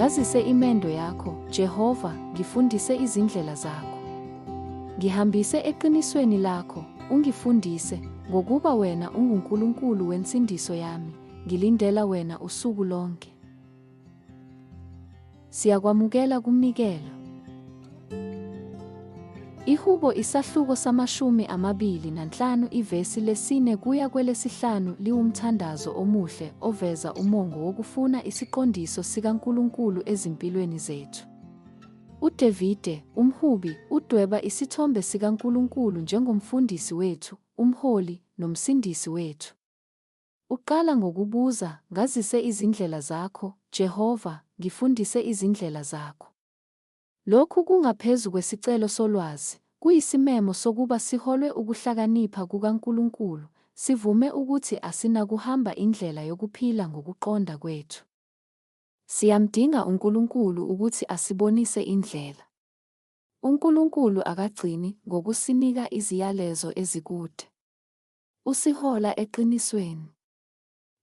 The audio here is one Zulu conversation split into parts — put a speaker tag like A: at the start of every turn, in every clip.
A: Ngazise imendo yakho, Jehova, ngifundise izindlela zakho. Ngihambise eqinisweni lakho, ungifundise, ngokuba wena unguNkulunkulu wensindiso yami, ngilindela wena usuku lonke. Siyakwamukela kumnikelo. Ihubo isahluko sama-25 ivesi lesine kuya kwelesihlanu liwumthandazo omuhle oveza umongo wokufuna isiqondiso sikaNkulunkulu ezimpilweni zethu. UDavide, umhubi, udweba isithombe sikaNkulunkulu njengomfundisi wethu, umholi, nomsindisi wethu. Uqala ngokubuza, ngazise izindlela zakho, Jehova, ngifundise izindlela zakho. Lokhu kungaphezu kwesicelo solwazi, kuyisimemo sokuba siholwe ukuhlakanipha kukaNkulunkulu, sivume ukuthi asinakuhamba indlela yokuphila ngokuqonda kwethu. Siyamdinga uNkulunkulu ukuthi asibonise indlela. uNkulunkulu akagcini ngokusinika iziyalezo ezikude. Usihola eqinisweni.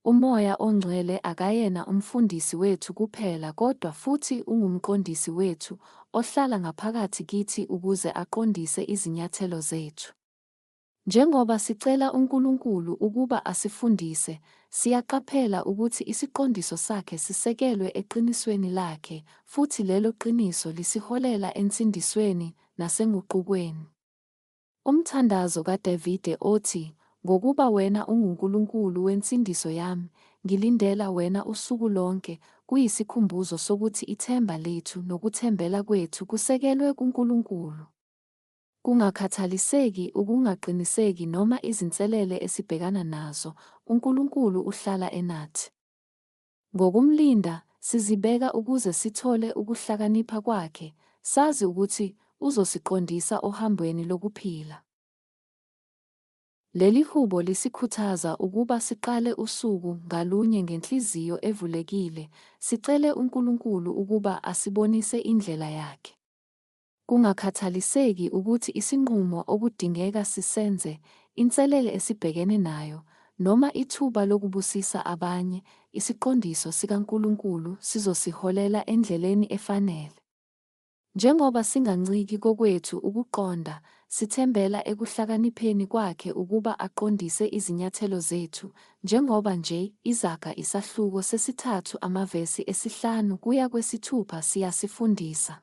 A: Umoya oNgcwele akayena umfundisi wethu kuphela kodwa futhi ungumqondisi wethu ohlala ngaphakathi kithi ukuze aqondise izinyathelo zethu. Njengoba sicela uNkulunkulu ukuba asifundise, siyaqaphela ukuthi isiqondiso sakhe sisekelwe eqinisweni lakhe, futhi lelo qiniso lisiholela ensindisweni nasenguqukweni. Umthandazo kaDavide othi, ngokuba wena unguNkulunkulu wensindiso yami, ngilindela wena usuku lonke, kuyisikhumbuzo sokuthi ithemba lethu nokuthembela kwethu kusekelwe kuNkulunkulu. Kungakhathaliseki ukungaqiniseki noma izinselele esibhekana nazo, uNkulunkulu uhlala enathi. Ngokumlinda, sizibeka ukuze sithole ukuhlakanipha kwakhe, sazi ukuthi uzosiqondisa ohambweni lokuphila. Leli hubo lisikhuthaza ukuba siqale usuku ngalunye ngenhliziyo evulekile, sicele uNkulunkulu ukuba asibonise indlela yakhe. Kungakhathaliseki ukuthi isinqumo okudingeka sisenze, inselele esibhekene nayo, noma ithuba lokubusisa abanye, isiqondiso sikaNkulunkulu sizosiholela endleleni efanele. Njengoba singanciki kokwethu ukuqonda, sithembela ekuhlakanipheni kwakhe ukuba aqondise izinyathelo zethu, njengoba nje Izaga isahluko sesithathu amavesi 5 kuya kwesi-6 siyasifundisa.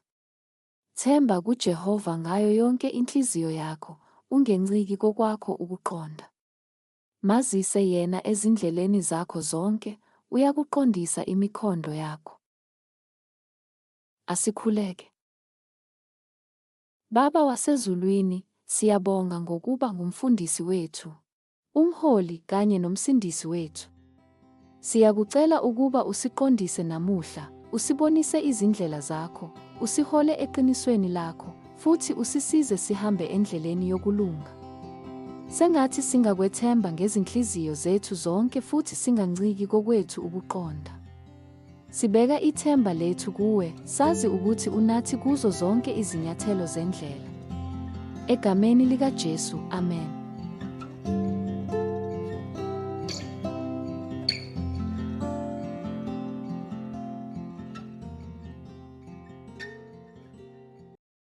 A: Themba kuJehova ngayo yonke inhliziyo yakho, ungenciki kokwakho ukuqonda. Mazise yena ezindleleni zakho zonke, uyakuqondisa imikhondo yakho. Asikhuleke. Baba wasezulwini, siyabonga ngokuba ngumfundisi wethu, umholi kanye nomsindisi wethu. Siyakucela ukuba usiqondise namuhla, usibonise izindlela zakho, usihole eqinisweni lakho, futhi usisize sihambe endleleni yokulunga. Sengathi singakwethemba ngezinhliziyo zethu zonke futhi singanciki kokwethu ukuqonda. Sibeka ithemba lethu kuwe, sazi ukuthi unathi kuzo zonke izinyathelo zendlela. Egameni likaJesu, Amen.